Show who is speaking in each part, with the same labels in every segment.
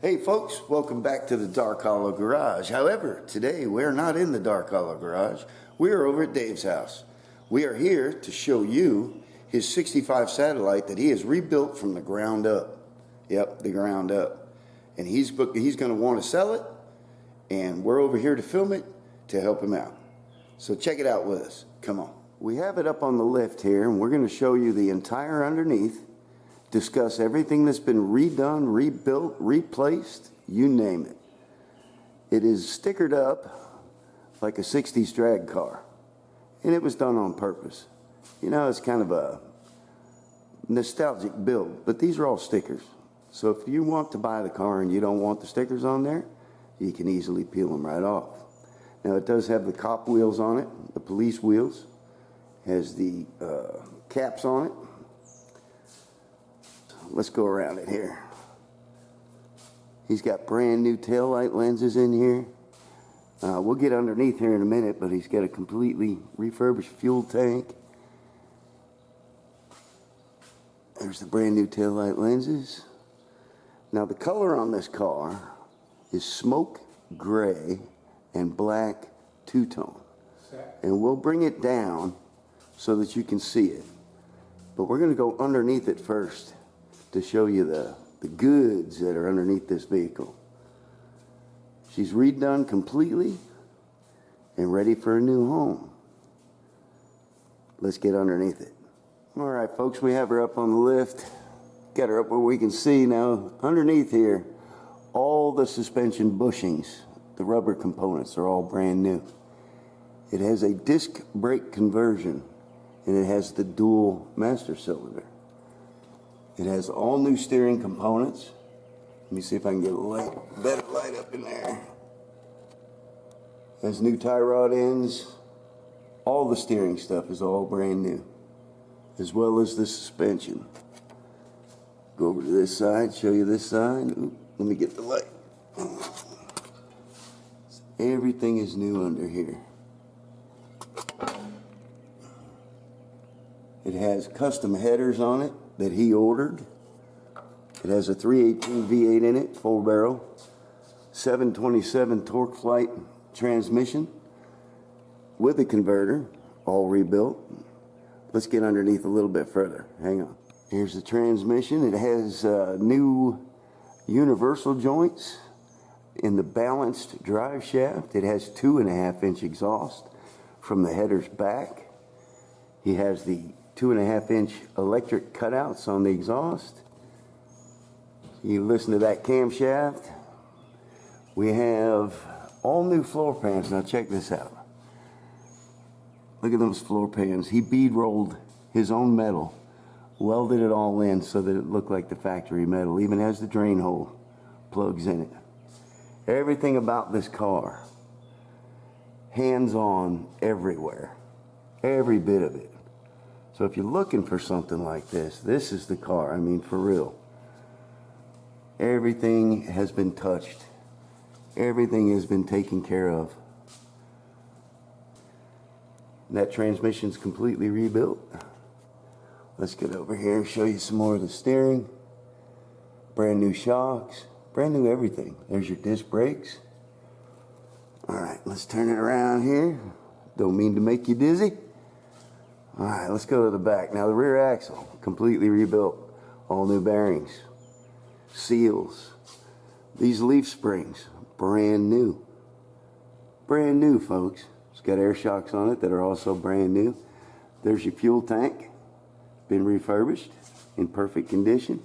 Speaker 1: Hey folks, welcome back to the Dark Hollow Garage. However, today we're not in the Dark Hollow Garage. We are over at Dave's house. We are here to show you his 65 Satellite that he has rebuilt from the ground up. Yep, the ground up. And he's going to want to sell it, and we're over here to film it to help him out. So check it out with us. Come on. We have it up on the lift here, and we're going to show you the entire underneath. Discuss everything that's been redone, rebuilt, replaced, you name it. It is stickered up like a 60s drag car, and it was done on purpose. You know, it's kind of a nostalgic build, but these are all stickers. So if you want to buy the car and you don't want the stickers on there, you can easily peel them right off. Now it does have the cop wheels on it, the police wheels, has the caps on it. Let's go around it here. He's got brand new taillight lenses in here. We'll get underneath here in a minute, but he's got a completely refurbished fuel tank. There's the brand new taillight lenses. Now the color on this car is smoke gray and black two-tone. And we'll bring it down so that you can see it. But we're going to go underneath it first to show you the goods that are underneath this vehicle. She's redone completely and ready for a new home. Let's get underneath it. All right, folks, we have her up on the lift. Got her up where we can see. Now, underneath here, all the suspension bushings, the rubber components, are all brand new. It has a disc brake conversion, and it has the dual master cylinder. It has all new steering components. Let me see if I can get a better light up in there. It has new tie rod ends. All the steering stuff is all brand new, as well as the suspension. Go over to this side, show you this side. Ooh, let me get the light. Everything is new under here. It has custom headers on it that he ordered. It has a 318 V8 in it, full barrel, 727 torque flight transmission with a converter, all rebuilt. Let's get underneath a little bit further. Hang on. Here's the transmission. It has new universal joints in the balanced drive shaft. It has 2.5-inch exhaust from the headers back. He has the 2.5-inch electric cutouts on the exhaust. You listen to that camshaft. We have all new floor pans. Now check this out. Look at those floor pans. He bead rolled his own metal, welded it all in so that it looked like the factory metal. Even has the drain hole plugs in it. Everything about this car, hands-on everywhere. Every bit of it. So if you're looking for something like this, this is the car. I mean, for real. Everything has been touched. Everything has been taken care of. That transmission's completely rebuilt. Let's get over here and show you some more of the steering. Brand new shocks. Brand new everything. There's your disc brakes. Alright, let's turn it around here. Don't mean to make you dizzy. Alright, let's go to the back. Now the rear axle, completely rebuilt. All new bearings. Seals. These leaf springs, brand new. Brand new, folks. It's got air shocks on it that are also brand new. There's your fuel tank. Been refurbished, in perfect condition.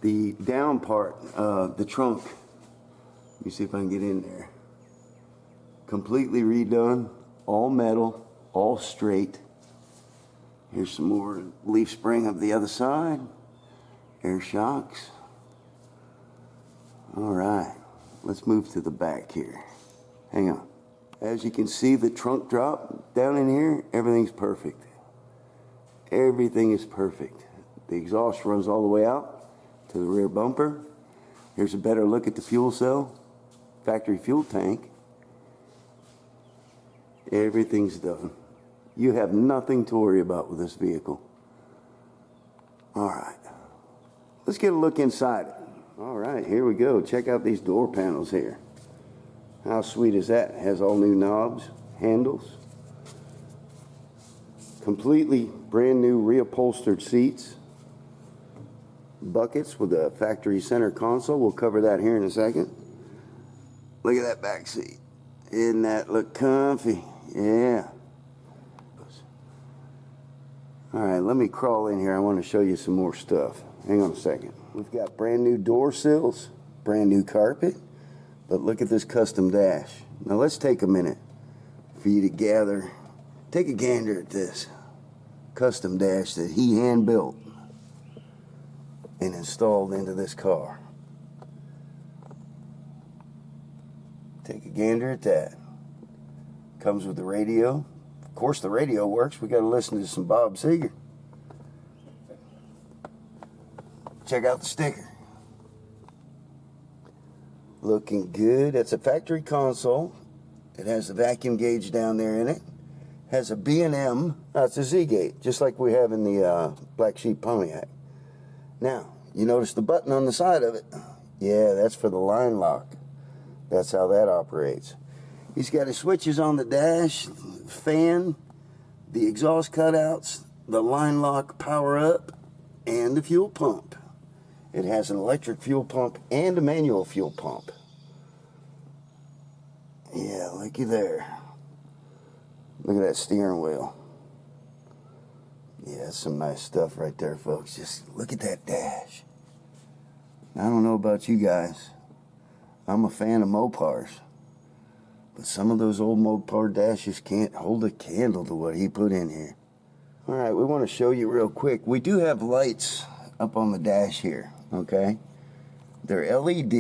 Speaker 1: The down part, the trunk. Let me see if I can get in there. Completely redone, all metal. All straight. Here's some more leaf spring of the other side. Air shocks. Alright, let's move to the back here. Hang on. As you can see, the trunk drop down in here, everything's perfect. Everything is perfect. The exhaust runs all the way out to the rear bumper. Here's a better look at the fuel cell. Factory fuel tank. Everything's done. You have nothing to worry about with this vehicle. All right. Let's get a look inside it. All right, here we go. Check out these door panels here. How sweet is that? It has all new knobs, handles, completely brand new reupholstered seats, buckets with a factory center console. We'll cover that here in a second. Look at that back seat. Isn't that look comfy? Yeah. All right, let me crawl in here. I want to show you some more stuff. Hang on a second. We've got brand new door sills, brand new carpet, but look at this custom dash. Now let's take a minute for you to take a gander at this custom dash that he hand built and installed into this car. Take a gander at that. Comes with the radio. Of course the radio works. We got to listen to some Bob Seger. Check out the sticker. Looking good. That's a factory console. It has the vacuum gauge down there in it. Has a B&M. It's a Z-gate, just like we have in the Black Sheep Pontiac. Now, you notice the button on the side of it. Yeah, that's for the line lock. That's how that operates. He's got his switches on the dash, fan, the exhaust cutouts, the line lock power up, and the fuel pump. It has an electric fuel pump and a manual fuel pump. Yeah, looky there. Look at that steering wheel. Yeah, that's some nice stuff right there, folks. Just look at that dash. I don't know about you guys. I'm a fan of Mopars. But some of those old Mopar dashes can't hold a candle to what he put in here. All right, we want to show you real quick. We do have lights up on the dash here, okay? They're LED,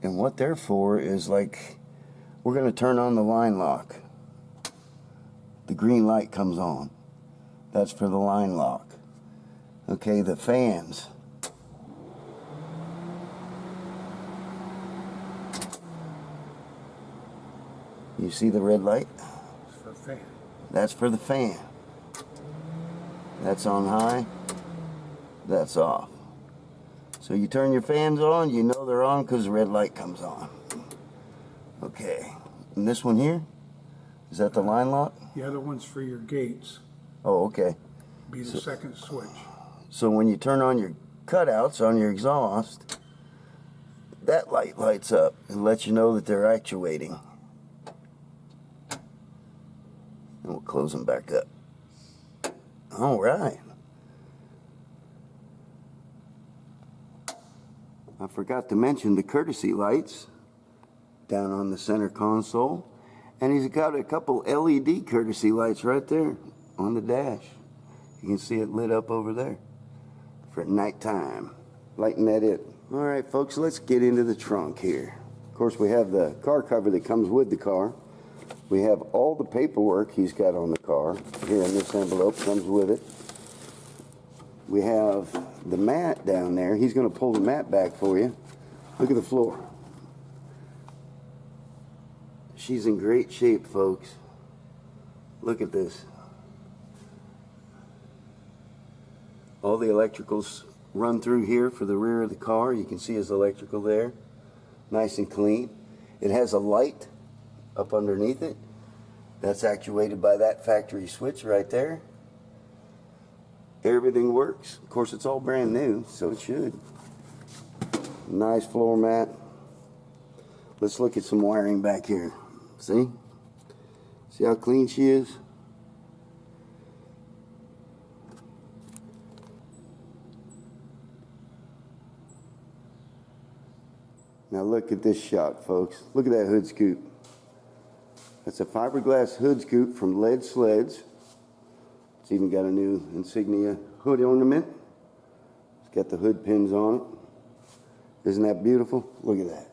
Speaker 1: and what they're for is like, we're going to turn on the line lock. The green light comes on. That's for the line lock. Okay, the fans. You see the red light?
Speaker 2: It's for the fan.
Speaker 1: That's for the fan. That's on high. That's off. So you turn your fans on, you know they're on because the red light comes on. Okay. And this one here? Is that the line lock?
Speaker 2: The other one's for your gates.
Speaker 1: Oh, okay.
Speaker 2: Be the second switch.
Speaker 1: So when you turn on your cutouts on your exhaust, that light lights up and lets you know that they're actuating. And we'll close them back up. All right. I forgot to mention the courtesy lights down on the center console. And he's got a couple LED courtesy lights right there on the dash. You can see it lit up over there for nighttime. Lighting that it. All right, folks, let's get into the trunk here. Of course, we have the car cover that comes with the car. We have all the paperwork he's got on the car. Here in this envelope comes with it. We have the mat down there. He's going to pull the mat back for you. Look at the floor. She's in great shape, folks. Look at this. All the electricals run through here for the rear of the car. You can see his electrical there. Nice and clean. It has a light up underneath it. That's actuated by that factory switch right there. Everything works. Of course, it's all brand new, so it should. Nice floor mat. Let's look at some wiring back here. See? See how clean she is? Now look at this shot, folks. Look at that hood scoop. That's a fiberglass hood scoop from Lead Sleds. It's even got a new insignia hood ornament. It's got the hood pins on it. Isn't that beautiful? Look at that.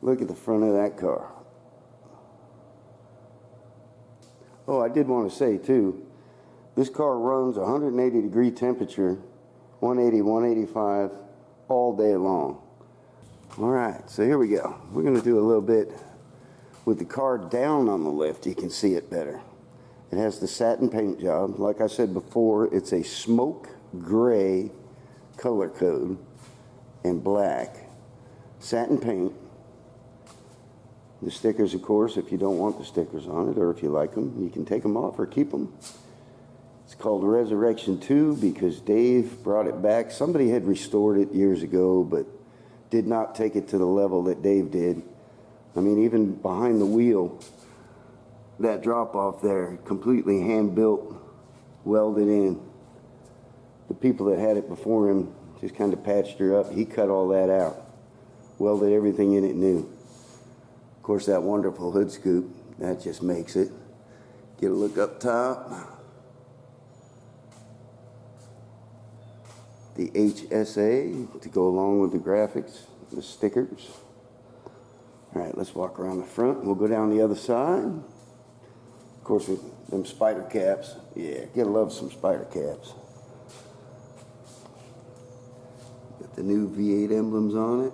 Speaker 1: Look at the front of that car. Oh, I did want to say too, this car runs 180 degree temperature, 180, 185 all day long. All right, so here we go. We're going to do a little bit with the car down on the lift. You can see it better. It has the satin paint job. Like I said before, it's a smoke gray color code. and black. Satin paint. The stickers, of course, if you don't want the stickers on it, or if you like them, you can take them off or keep them. It's called Resurrection 2 because Dave brought it back. Somebody had restored it years ago, but did not take it to the level that Dave did. I mean, even behind the wheel, that drop off there, completely hand built, welded in. The people that had it before him just kind of patched her up. He cut all that out, welded everything in it new. Of course, that wonderful hood scoop, that just makes it. Get a look up top. The HSA to go along with the graphics, the stickers. All right, let's walk around the front. We'll go down the other side. Of course, with them spider caps. Yeah, gotta love some spider caps. Got the new V8 emblems on it.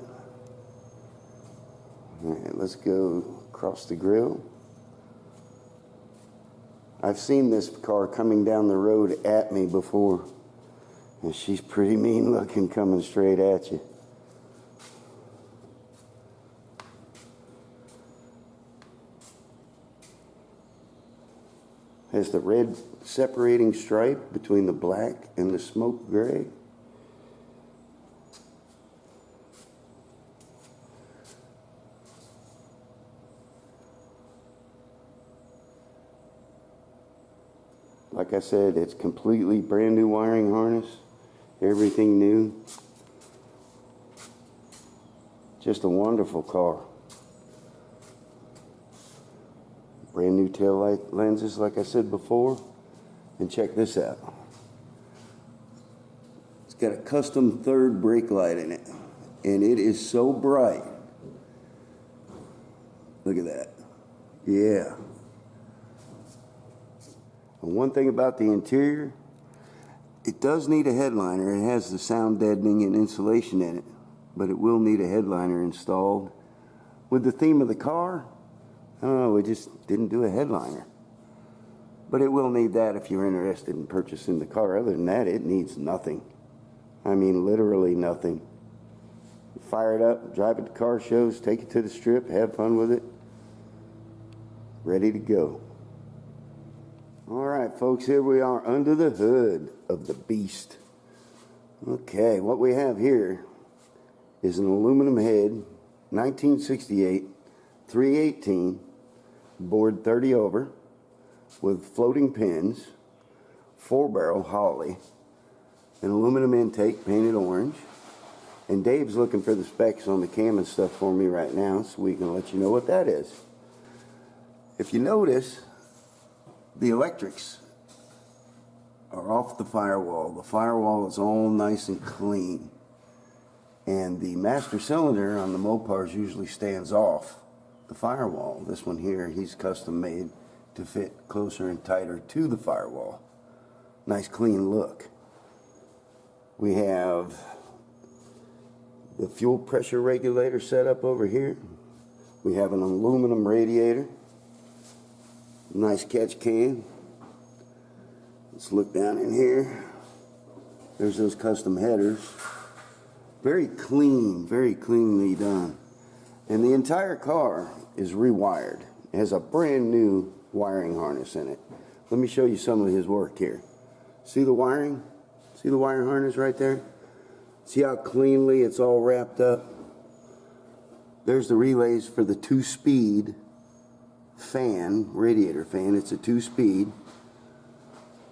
Speaker 1: All right, let's go across the grill. I've seen this car coming down the road at me before, and she's pretty mean looking coming straight at you. Has the red separating stripe between the black and the smoke gray. Like I said, it's completely brand new wiring harness, everything new. Just a wonderful car. Brand new tail light lenses, like I said before. And check this out. It's got a custom third brake light in it. And it is so bright. Look at that. Yeah. And one thing about the interior, it does need a headliner. It has the sound deadening and insulation in it, but it will need a headliner installed. With the theme of the car, I don't know, we just didn't do a headliner. But it will need that if you're interested in purchasing the car. Other than that, it needs nothing. I mean, literally nothing. Fire it up, drive it to car shows, take it to the strip, have fun with it. Ready to go. All right, folks, here we are under the hood of the beast. Okay, what we have here is an aluminum head, 1968, 318, bored 30 over, with floating pins, 4-barrel Holley, an aluminum intake painted orange, and Dave's looking for the specs on the cam and stuff for me right now, so we can let you know what that is. If you notice, the electrics are off the firewall. The firewall is all nice and clean. And the master cylinder on the Mopars usually stands off the firewall. This one here, he's custom made to fit closer and tighter to the firewall. Nice clean look. We have the fuel pressure regulator set up over here. We have an aluminum radiator. Nice catch can. Let's look down in here. There's those custom headers. Very clean, very cleanly done. And the entire car is rewired. It has a brand new wiring harness in it. Let me show you some of his work here. See the wiring? See the wire harness right there? See how cleanly it's all wrapped up? There's the relays for the 2-speed fan, radiator fan. It's a 2-speed.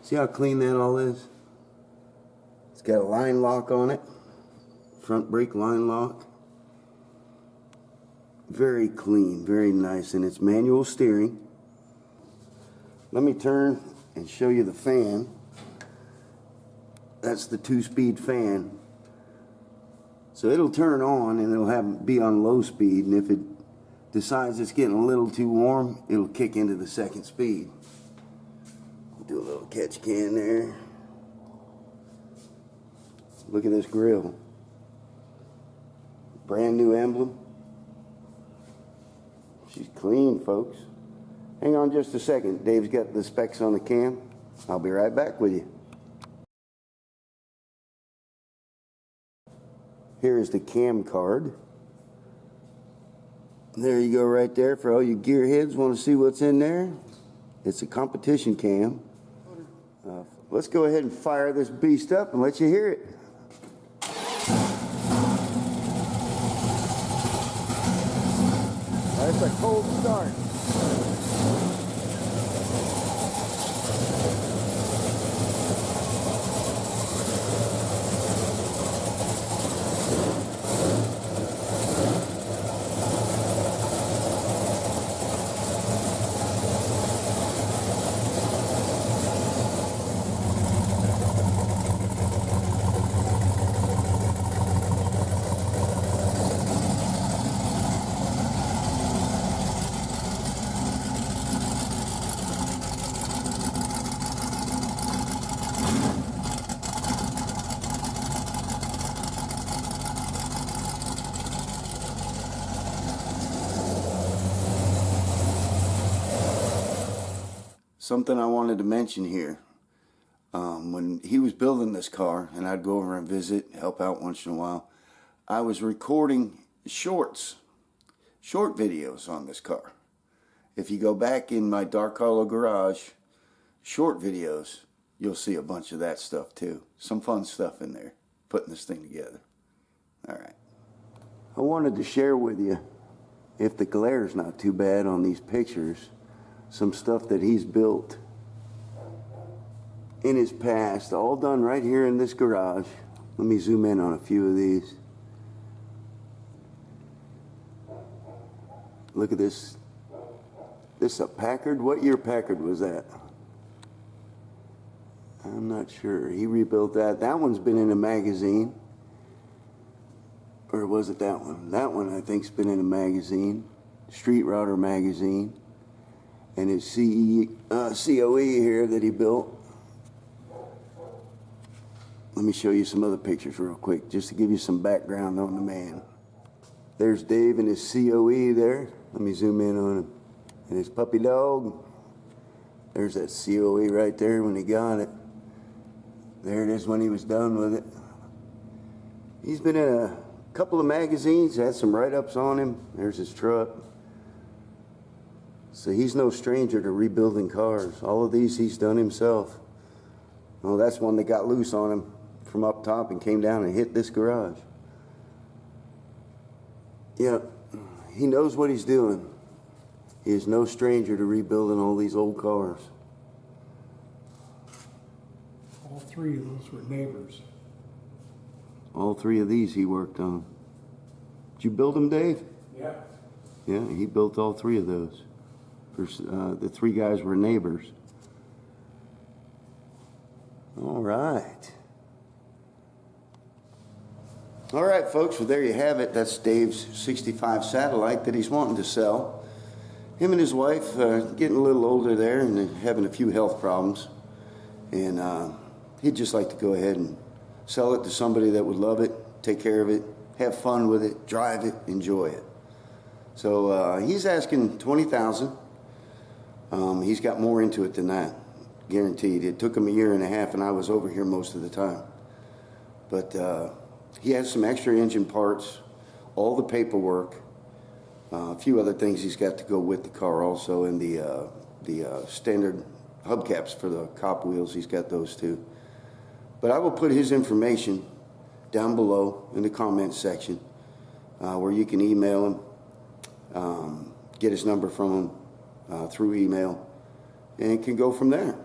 Speaker 1: See how clean that all is? It's got a line lock on it. Front brake line lock. Very clean, very nice, and it's manual steering. Let me turn and show you the fan. That's the 2-speed fan. So it'll turn on and it'll be on low speed, and if it decides it's getting a little too warm, it'll kick into the 2nd speed. Do a little catch can there. Look at this grill. Brand new emblem. She's clean, folks. Hang on just a second. Dave's got the specs on the cam. I'll be right back with you. Here is the cam card. There you go right there for all you gearheads want to see what's in there. It's a competition cam. Let's go ahead and fire this beast up and let you hear it. That's a cold start. Something I wanted to mention here. When he was building this car, and I'd go over and visit, help out once in a while, I was recording short videos on this car. If you go back in my Dark Hollow garage, short videos, you'll see a bunch of that stuff too. Some fun stuff in there, putting this thing together. All right. I wanted to share with you, if the glare's not too bad on these pictures, some stuff that he's built in his past, all done right here in this garage. Let me zoom in on a few of these. Look at this. This a Packard? What year Packard was that? I'm not sure. He rebuilt that. That one's been in a magazine. Or was it that one? That one I think's been in a magazine. Street Router magazine. And his COE here that he built. Let me show you some other pictures real quick, just to give you some background on the man. There's Dave and his COE there. Let me zoom in on him. And his puppy dog. There's that COE right there when he got it. There it is when he was done with it. He's been in a couple of magazines, had some write-ups on him. There's his truck. So he's no stranger to rebuilding cars. All of these he's done himself. Oh, that's one that got loose on him from up top and came down and hit this garage. Yeah, he knows what he's doing. He is no stranger to rebuilding all these old cars.
Speaker 2: All three of those were neighbors.
Speaker 1: All three of these he worked on. Did you build them, Dave?
Speaker 2: Yeah.
Speaker 1: Yeah, he built all three of those. The three guys were neighbors. All right. All right, folks, well, there you have it. That's Dave's 65 Satellite that he's wanting to sell. Him and his wife getting a little older there and having a few health problems. And he'd just like to go ahead and sell it to somebody that would love it, take care of it, have fun with it, drive it, enjoy it. So he's asking $20,000. He's got more into it than that, guaranteed. It took him a year and a half, and I was over here most of the time. But he has some extra engine parts, all the paperwork, a few other things he's got to go with the car also, and the standard hubcaps for the cop wheels. He's got those too. But I will put his information down below in the comments section where you can email him, get his number from him through email, and can go from there.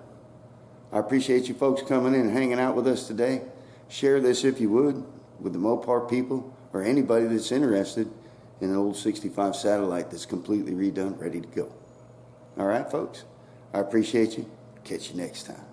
Speaker 1: I appreciate you folks coming in and hanging out with us today. Share this if you would with the Mopar people or anybody that's interested in an old 65 Satellite that's completely redone, ready to go. All right, folks? I appreciate you. Catch you next time.